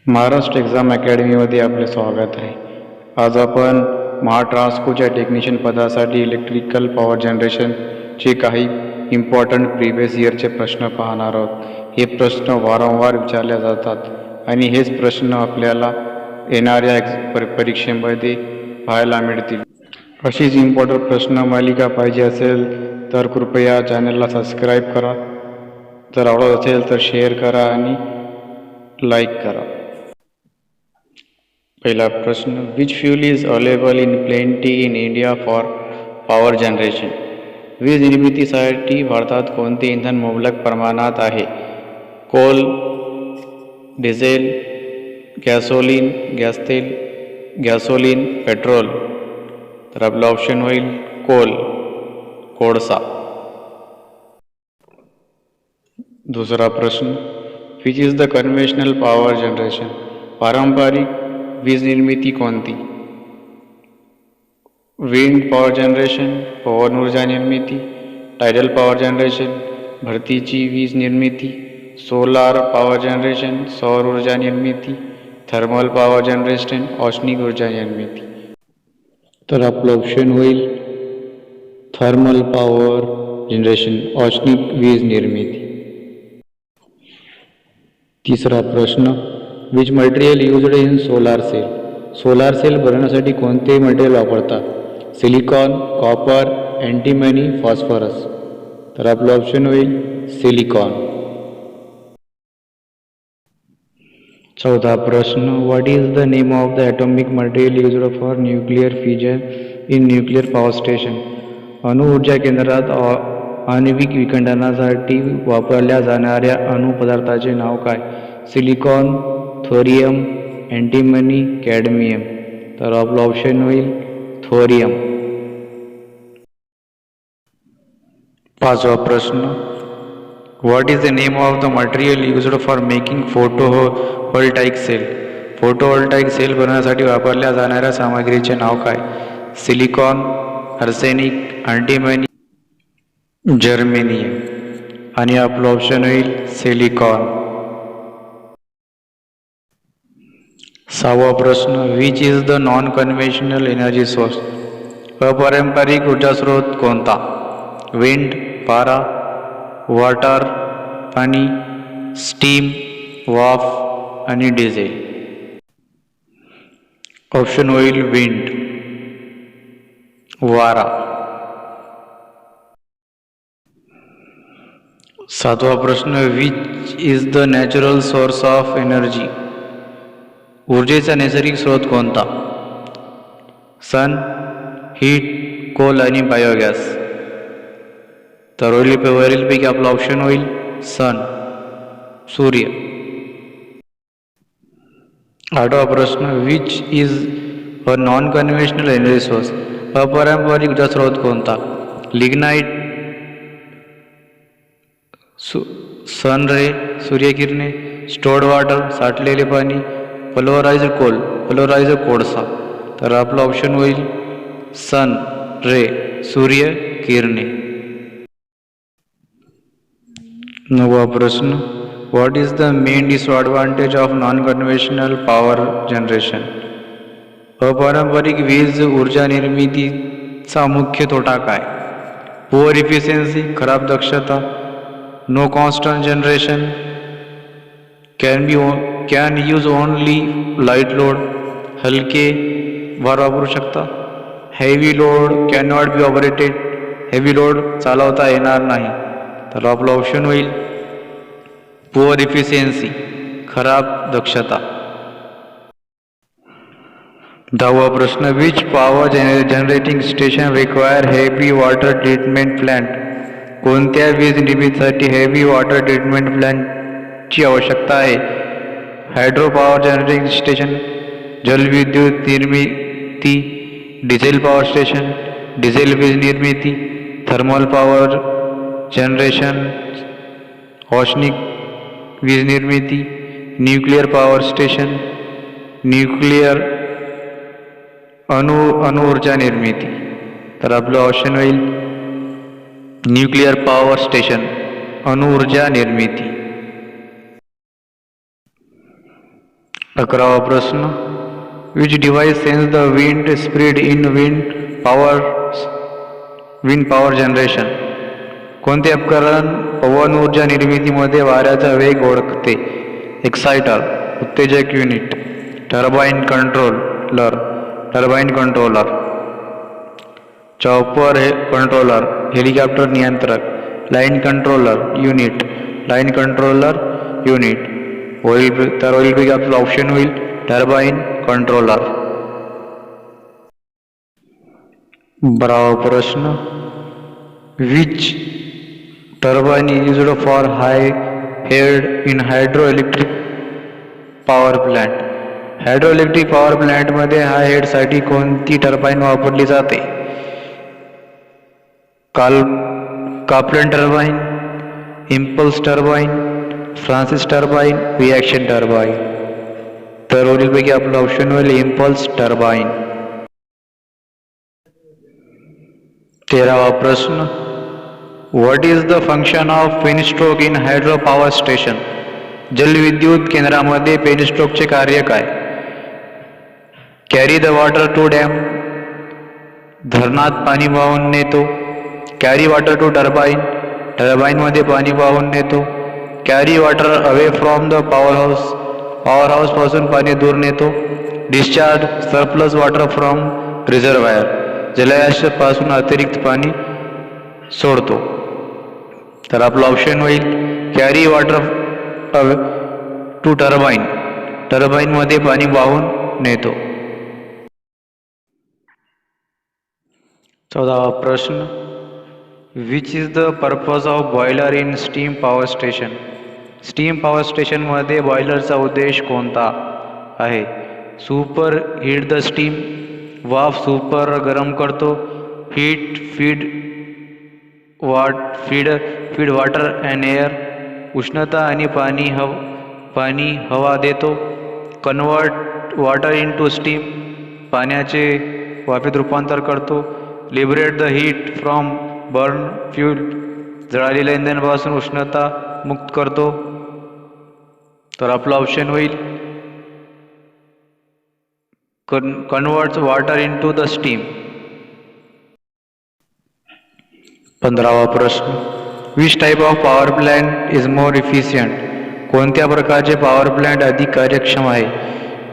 Maharashtra exam अकॅडमीमध्ये आपले स्वागत आहे. आज आपण महाट्रान्सकोच्या टेक्निशियन पदासाठी इलेक्ट्रिकल पॉवर जनरेशनचे काही इम्पॉर्टंट प्रिव्हियस इयरचे प्रश्न पाहणार आहोत. हे प्रश्न वारंवार विचारले जातात आणि हेच प्रश्न आपल्याला येणाऱ्या परीक्षेमध्ये पाहायला मिळतील. अशीच इम्पॉर्टंट प्रश्न मालिका पाहिजे असेल तर कृपया चॅनलला सबस्क्राईब करा. जर आवडत असेल तर शेअर करा आणि लाईक करा. पहिला प्रश्न, which fuel is available in plenty in India for power generation? वीज निर्मितीसाठी भारतात कोणते इंधन मुबलक प्रमाणात आहे? कोल, डिझेल, गॅसोलीन, गॅस तेल, गॅसोलीन, पेट्रोल. तर आपला ऑप्शन होईल कोल, कोळसा. दुसरा प्रश्न, which is the conventional power generation? पारंपरिक वीज निर्मिती कोणती? विंड पॉवर जनरेशन, पवन ऊर्जा निर्मिती, टायडल पॉवर जनरेशन, भरतीची वीज निर्मिती, सोलार पॉवर जनरेशन, सौर ऊर्जा निर्मिती, थर्मल पॉवर जनरेशन, औष्णिक ऊर्जा निर्मिती. तर आपलं ऑप्शन होईल थर्मल पॉवर जनरेशन, औष्णिक वीज निर्मिती. तिसरा प्रश्न, which material used in solar cell? Solar cell बनवण्यासाठी कोणते मटेरियल वापरतात? Silicon, copper, antimony, phosphorus. तर आपलं ऑप्शन होईल सिलिकॉन. चौथा प्रश्न, what is the name of the atomic material used for nuclear fusion in nuclear power station? अणुऊर्जा केंद्रात आण्विक विखंडनासाठी वापरल्या जाणाऱ्या अणुपदार्थाचे नाव काय? Silicon, thorium, antimony, cadmium. तर आपलं ऑप्शन होईल थोरियम. पाचवा प्रश्न, what is the name of the material used for making photovoltaic cell? Photovoltaic cell बनवण्यासाठी वापरल्या जाणाऱ्या सामग्रीचे नाव काय? Silicon, arsenic, antimony, germanium. आणि आपलं ऑप्शन होईल सिलिकॉन. सहावा प्रश्न, which is the non conventional energy source? अपारंपरिक ऊर्जा स्रोत कोणता? विंड, पारा, वॉटर, पाणी, स्टीम, वाफ आणि डिझेल. ऑप्शन होईल विंड, वारा. सातवा प्रश्न, which is the natural source of energy? ऊर्जेचा नैसर्गिक स्रोत कोणता? सन, हीट, कोल आणि बायोगॅस. तर वरीलपैकी आपला ऑप्शन होईल सन, सूर्य. आठवा प्रश्न, which is a non conventional energy source? अपारंपरिक ऊर्जा स्रोत कोणता? लिग्नाइट, सन रे, सूर्यकिरणे, स्टोर्ड वॉटर, साठलेले पाणी, पल्वराइज्ड कोल, पल्वराइज्ड कोळसा. तर आपलं ऑप्शन होईल सन रे, सूर्य किरणे. नववा प्रश्न, what is the main disadvantage of non conventional power generation? अपारंपरिक वीज ऊर्जा निर्मितीचा मुख्य तोटा काय? पुअर इफिशियन्सी, खराब दक्षता, no constant generation, can use only light load, हलके भार वापरू शकता, heavy load can not be operated, heavy load चालवता येणार नाही. तर आपलं ऑप्शन होईल पुअर इफिशियन्सी, खराब दक्षता. दहावा प्रश्न, which power generating station require heavy water treatment plant? कोणत्या वीज निर्मितीसाठी हेवी वॉटर ट्रीटमेंट प्लांटची आवश्यकता आहे? हायड्रो पॉवर जनरेटिंग स्टेशन, जलविद्युत निर्मिती, डिझेल पॉवर स्टेशन, डिझेल वीज निर्मिती, थर्मल पॉवर जनरेशन, औष्णिक वीज निर्मिती, न्यूक्लिअर पॉवर स्टेशन, न्यूक्लिअर अणुऊर्जा निर्मिती. तर आपलं ऑप्शन होईल न्यूक्लिअर पॉवर स्टेशन, अणुऊर्जा निर्मिती. 11वा प्रश्न, which device sense the wind speed in wind power generation? कोणते उपकरण पवन ऊर्जा निर्मितीमध्ये वाऱ्याचा वेग ओळखते? एक्साइटर, उत्तेजक unit, turbine controller, chopper controller, helicopter नियंत्रक, लाइन कंट्रोलर युनिट, तर होईल आपलं ऑप्शन होईल टर्बाइन कंट्रोलर. 12वा प्रश्न, which turbine is used for high head in hydroelectric power plant? Hydroelectric power प्लांटमध्ये हाय हेडसाठी कोणती टर्बाइन वापरली जाते? Kaplan turbine, impulse turbine, Francis turbine, reaction turbine. तर वरीलपैकी आपलं ऑप्शन होईल इम्पल्स टर्बाइन. 13वा प्रश्न, what is the function of penstock in hydro power station? जलविद्युत केंद्रामध्ये पेनस्ट्रोकचे कार्य काय? Carry the water to dam, धरणात पाणी वाहून नेतो. कॅरी वॉटर टू टर्बाइन, टर्बाइनमध्ये पाणी वाहून नेतो. Carry water away from the power house पासून पाणी दूर नेतो. Discharge surplus water from reservoir, जलाशयापासून अतिरिक्त पाणी सोडतो. तर आपलं ऑप्शन होईल कॅरी वॉटर टू टर्बाइन, टर्बाइनमध्ये पाणी वाहून नेतो. 14वा प्रश्न, which is the purpose of boiler in steam power station? Steam power स्टेशनमध्ये बॉयलरचा उद्देश कोणता आहे? सुपर हीट द स्टीम, वाफ सुपर गरम करतो. फीड वॉटर अँड एअर, उष्णता आणि पाणी हवा देतो. Convert water into steam, पाण्याचे वाफेत रूपांतर करतो. Liberate the heat from burn fuel, जळालेल्या इंधनापासून उष्णता मुक्त करतो. तर आपलं ऑप्शन होईल converts water into the steam. 15वा प्रश्न, which type of power plant is more efficient? कोणत्या प्रकारचे पॉवर प्लांट अधिक कार्यक्षम आहे?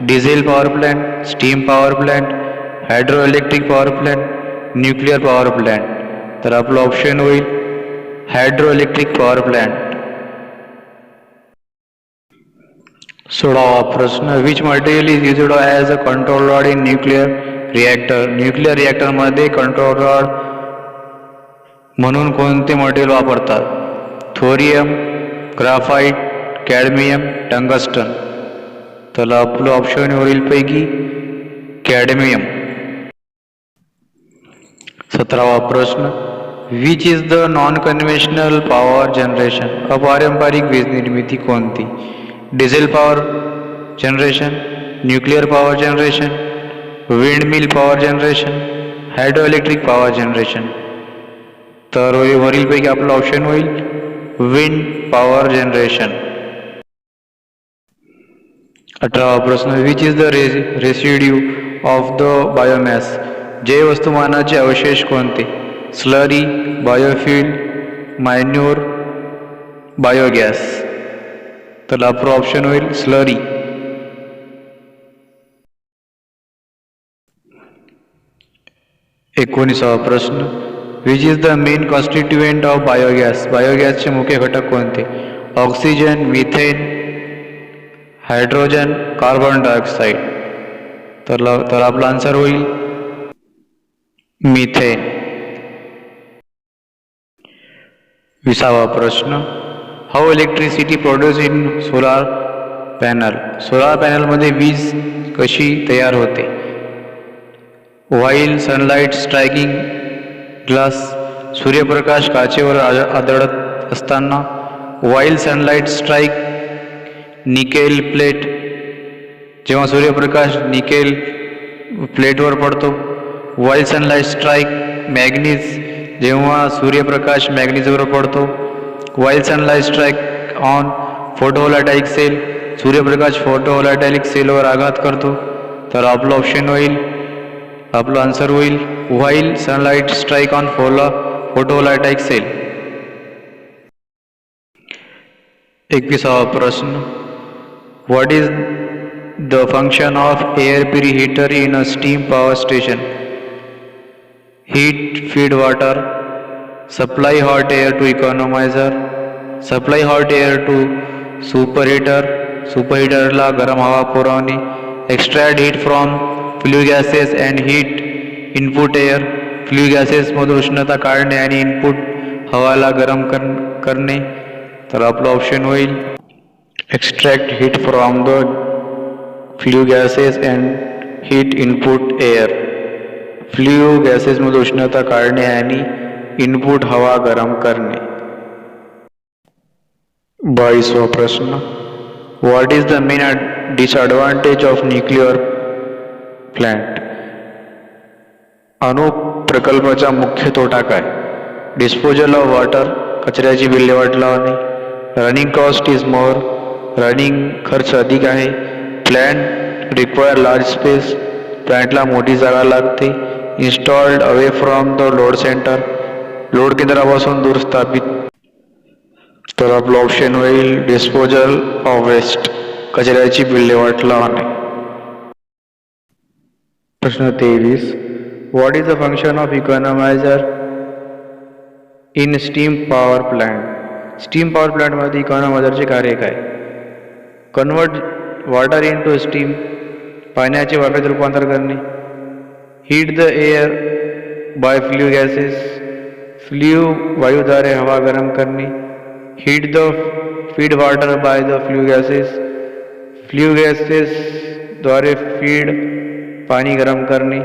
Diesel power plant, steam power plant, hydro electric power plant, nuclear power plant. तर आपलं ऑप्शन होईल हायड्रो इलेक्ट्रिक पॉवर प्लांट. 16वा प्रश्न, which material is used as a control rod in nuclear reactor? Nuclear रिॲक्टरमध्ये control rod म्हणून कोणते material वापरतात? Thorium, graphite, cadmium, tungsten. तर आपलं ऑप्शन होईल पैकी कॅडमियम. 17वा प्रश्न, which is the non conventional power generation? अपारंपरिक वीज निर्मिती कोणती? Diesel power generation, nuclear power generation, wind mill power generation, hydro electric power generation. तर वरीलपैकी आपलं ऑप्शन होईल विंड पॉवर जनरेशन. 18वा प्रश्न, which is the residue of the biomass? जैव वस्तुमानाचे अवशेष कोणते? Slurry, biofuel, manure, biogas. तर आपलं ऑप्शन होईल स्लरी. 19वा प्रश्न, which is the main constituent of biogas? बायोगॅसचे मुख्य घटक कोणते? Oxygen, methane, hydrogen, carbon dioxide. तर आपला आन्सर होईल मिथेन. 20वा प्रश्न, how electricity produce in solar panel? Solar पॅनलमध्ये वीज कशी तयार होते? व्हाईल सनलाईट स्ट्रायकिंग ग्लास, सूर्यप्रकाश काचेवर आदळत असताना. While sunlight strike nickel plate, जेव्हा सूर्यप्रकाश निकेल प्लेटवर पडतो. व्हाईल सनलाईट स्ट्राईक मॅग्नीज, जेव्हा सूर्यप्रकाश मॅग्नीजवर पडतो. While sunlight strike on photovoltaic cell, सूर्यप्रकाश फोटोव्होल्टाईक सेलवर आघात करतो? तर आपलं ऑप्शन होईल, आपलं आन्सर होईल while sunlight strike on photovoltaic cell. 21वा प्रश्न. What is the function of air preheater in a steam power station? Heat feed water, supply hot air to economiser, supply hot air to सुपरहीटरला गरम हवा पुरवणे, extract heat from flue gases and heat input air, flue गॅसेसमधून उष्णता काढणे आणि input हवाला गरम करणे. तर आपलं ऑप्शन होईल extract heat from the flue gases and heat input air. Flue गॅसेसमधून उष्णता काढणे आणि इनपुट हवा गरम करणे. 22वा प्रश्न. What is the main disadvantage of nuclear plant? अणु प्रकल्पाचा मुख्य तोटा काय? डिस्पोजल ऑफ वॉटर, कचऱ्याची विल्हेवाट लावणे, running cost is more, running खर्च अधिक आहे, प्लांट रिक्वायर लार्ज स्पेस, प्लांटला मोठी जागा लागते, installed away from the load centre, load केंद्रापासून दूर स्थापित. तर आपलं ऑप्शन होईल डिस्पोजल ऑफ वेस्ट, कचऱ्याची विल्हेवाट लावणे. प्रश्न 23. What is the function of economiser in steam power plant? Steam power प्लांटमध्ये इकॉनोमायझरचे कार्य काय? Convert water into steam, पाण्याचे वाफेत रूपांतर करणे, heat the air by flue gases, flue वायूद्वारे हवा गरम करणे, heat the feed water by the flue gases, flue गॅसेसद्वारे फीड पाणी गरम करणे,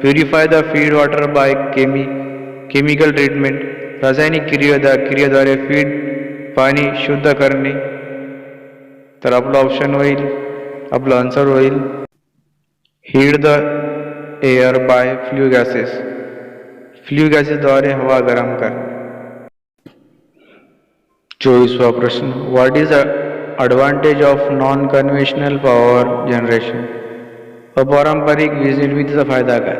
purify the feed water by chemical treatment, रासायनिक क्रियेद्वारे फीड पाणी शुद्ध करणे. तर आपलं ऑप्शन होईल, आपलं आन्सर होईल heat the air by flue gases, flue गॅसेसद्वारे हवा गरम करणे. 24वा प्रश्न. What is advantage of non conventional power generation? अपारंपरिक वीज निर्मितीचा फायदा काय?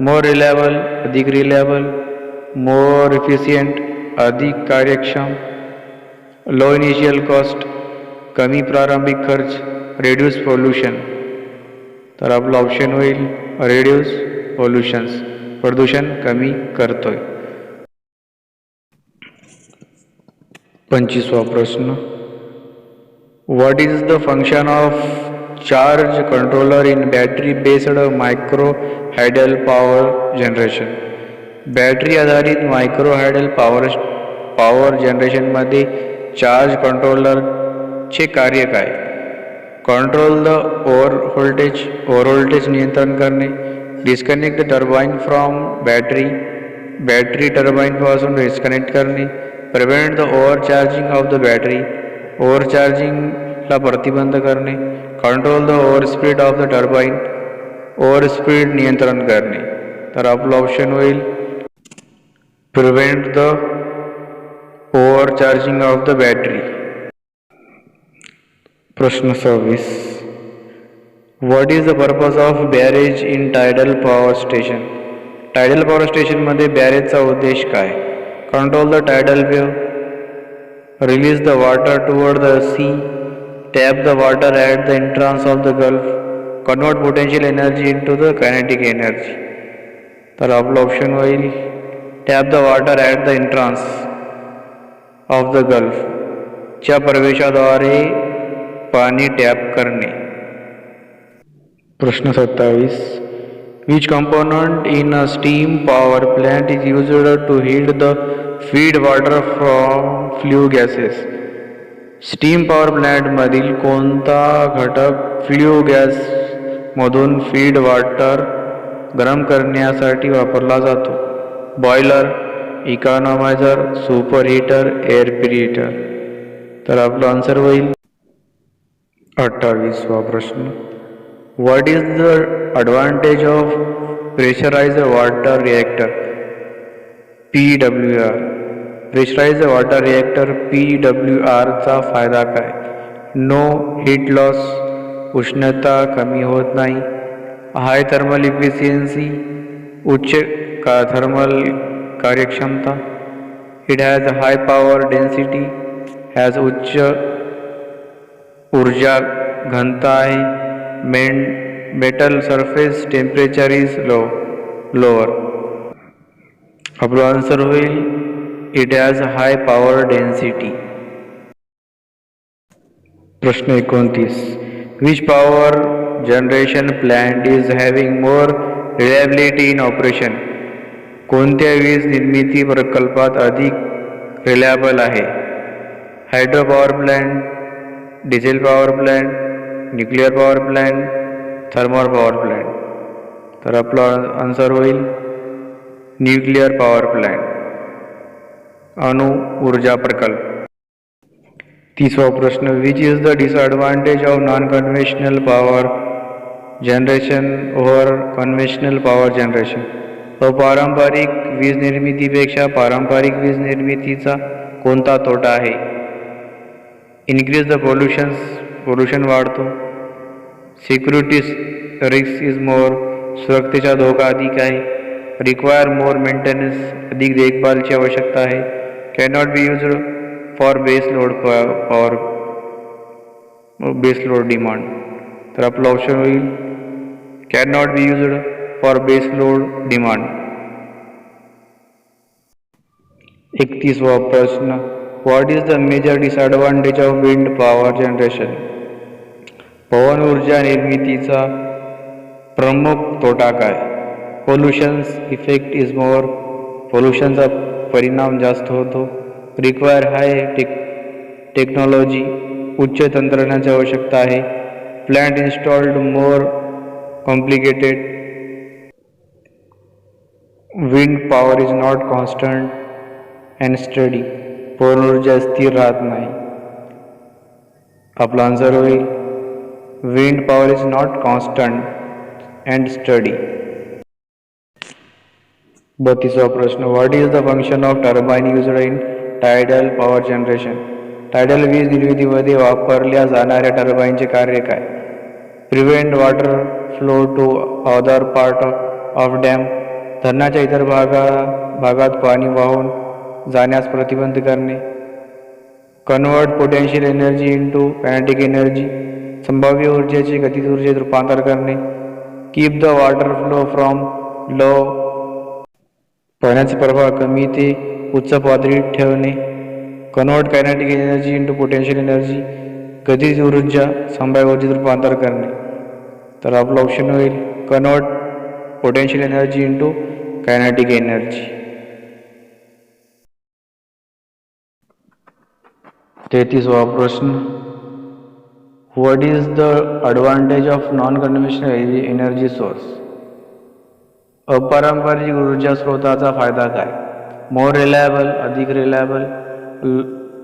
मोर रिलायबल, अधिक रिलायबल, मोर इफिशियंट, अधिक कार्यक्षम, लो इनिशियल कॉस्ट, कमी प्रारंभिक खर्च, रेड्यूस पोल्युशन. तर आपलं ऑप्शन होईल रेड्यूस पोल्युशन्स, प्रदूषण कमी करतोय. 25वा प्रश्न. What is the function of charge controller in battery based micro hydel power generation? Battery आधारित मायक्रो हायडल पॉवर जनरेशनमध्ये चार्ज कंट्रोलरचे कार्य काय? कंट्रोल द ओव्हर व्होल्टेज नियंत्रण करणे, disconnect the turbine from battery टर्बाइनपासून डिस्कनेक्ट करणे, prevent the over charging of the battery, over चार्जिंगला प्रतिबंध करणे, control the over speed of the turbine, over speed नियंत्रण करणे. तर आपलं ऑप्शन होईल prevent the over charging of the battery. प्रश्न 26. What is the purpose of barrage in tidal power station? Tidal power स्टेशनमध्ये बॅरेजचा उद्देश काय? Control the tidal wave, release the water toward the sea, tap the water at the entrance of the gulf, convert potential energy into the kinetic energy. तर आपलं option होईल tap the water at the entrance of the gulf, च्या प्रवेशाद्वारे पाणी tap करणे. प्रश्न 27. Which component in a steam power plant is used to heat the feed water from flue gases? Steam power प्लांटमधील कोणता घटक फ्ल्यू गॅसमधून फीड वॉटर गरम करण्यासाठी वापरला जातो? Boiler, economiser, superheater, air preheater. तर आपलं आन्सर होईल 28वा प्रश्न. What is the advantage of pressurised water reactor PWR? Pressurised water reactor PWRचा फायदा काय? नो हीट लॉस, उष्णता कमी होत नाही. हाय थर्मल इफिशियन्सी, उच्च थर्मल कार्यक्षमता. It has high power density, has उच्च ऊर्जा घनता आहे. Metal surface temperature is lower. आपलं आन्सर होईल it has high power density. प्रश्न 29. Which power generation plant is having more reliability in operation. कोणत्या वीज निर्मिती प्रकल्पात अधिक रिलायबल आहे? Hydro power plant, diesel power plant, nuclear power plant, thermal power plant. तर आपलं आन्सर होईल न्यूक्लिअर पॉवर प्लांट, अणु ऊर्जा प्रकल्प. 30वा प्रश्न. Which is the disadvantage of non conventional power generation over conventional power generation. अपारंपरिक वीज निर्मितीपेक्षा पारंपरिक वीज निर्मितीचा कोणता तोटा आहे? इन्क्रीज द पोल्युशन वाढतो. सिक्युरिटी रिस्क इज मोर, सुरक्षेचा धोका अधिक आहे. रिक्वायर मोर मेंटेनन्स, अधिक देखभालची आवश्यकता आहे. Cannot be used for base load demand. तर आपलं ऑप्शन होईल cannot be used for base load demand. 31वा प्रश्न. What is the major disadvantage of wind power generation. पवन ऊर्जा निर्मितीचा प्रमुख तोटा काय? पोल्युशन्स इफेक्ट इज मोर, पोल्युशनचा परिणाम जास्त होतो. रिक्वायर हाय टेक्नॉलॉजी, उच्च तंत्रज्ञानाची आवश्यकता आहे. Plant installed more complicated. Wind power is not constant and steady, पवन ऊर्जा स्थिर राहत नाही. आपला आन्सर होईल wind power is not constant and steady. 32वा प्रश्न. What is the function of turbine used in tidal power generation. Tidal वीज निर्मितीमध्ये वापरल्या जाणाऱ्या टर्बाइनचे कार्य काय? Prevent water flow to other part of dam, धरणाच्या इतर भागात पाणी वाहून जाण्यास प्रतिबंध करणे. Convert potential energy into kinetic energy, संभाव्य ऊर्जेचे गतिज ऊर्जेत रूपांतर करणे. Keep the water flow from low, पाण्याचा प्रवाह कमी ते उच्च पातळीत ठेवणे. Convert kinetic energy into potential energy, गतिज ऊर्जा संभाव्य ऊर्जेत रूपांतर करणे. तर आपलं ऑप्शन होईल convert potential energy into kinetic energy. 33वा प्रश्न. What is the advantage of non conventional energy source. अपारंपरिक ऊर्जा स्रोताचा फायदा काय? मोर रिलायबल, अधिक रिलायबल.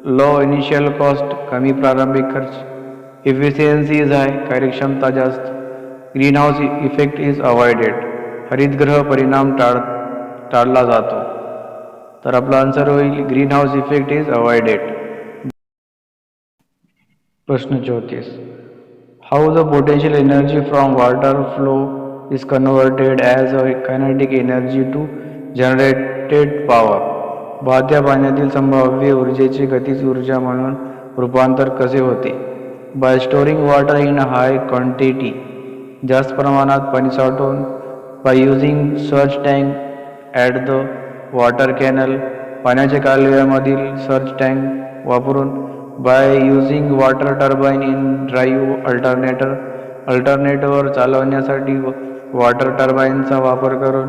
लो इनिशियल कॉस्ट, कमी प्रारंभिक खर्च. इफिशियन्सी इज हाय, कार्यक्षमता जास्त. Green house effect is avoided, हरितगृह परिणाम टाळला जातो. तर आपला आन्सर होईल green house effect is avoided. प्रश्न 34. How the potential energy from water flow is converted as a kinetic energy to generated power. वाहत्या पाण्यातील संभाव्य ऊर्जेचे गतिज ऊर्जा म्हणून रूपांतर कसे होते? By storing water in high quantity, जास्त प्रमाणात पाणी साठवून. By using surge tank at the water canal, पाण्याच्या कालव्यामधील सर्ज टँक वापरून. By using water turbine in drive अल्टरनेटरवर चालवण्यासाठी वॉटर टर्बाइनचा वापर करून.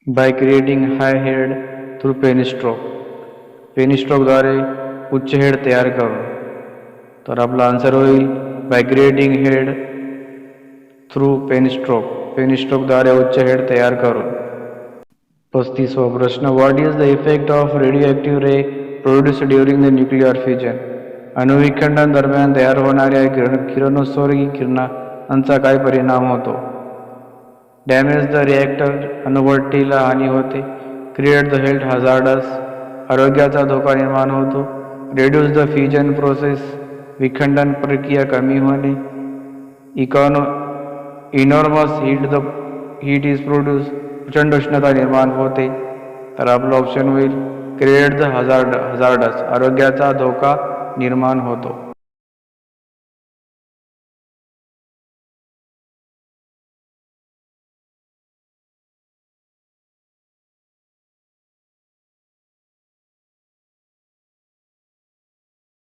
By creating high head through पेनिस्ट्रोकद्वारे उच्च हेड तयार करून. तर आपला आन्सर होईल बाय क्रिएटिंग हेड थ्रू पेनिस्ट्रोकद्वारे उच्च हेड तयार करून. 35वा प्रश्न. What is the effect of radio ray produce during the nuclear fusion. अणुविखंडन दरम्यान तयार होणाऱ्या किरणोत्सर्गी किरणांचा काय परिणाम होतो? डॅमेज द रिॲक्टर, अणुभट्टीला हानी होते. क्रिएट द हेल्थ हजार्डस, आरोग्याचा धोका निर्माण होतो. रिड्यूस द फ्युजन प्रोसेस, विखंडन प्रक्रिया कमी होणे, इनॉर्मस हीट इज प्रोड्यूस, प्रचंड उष्णता निर्माण होते. तर आपलं ऑप्शन होईल क्रिएट द हजार्डस, आरोग्याचा धोका निर्माण होतो.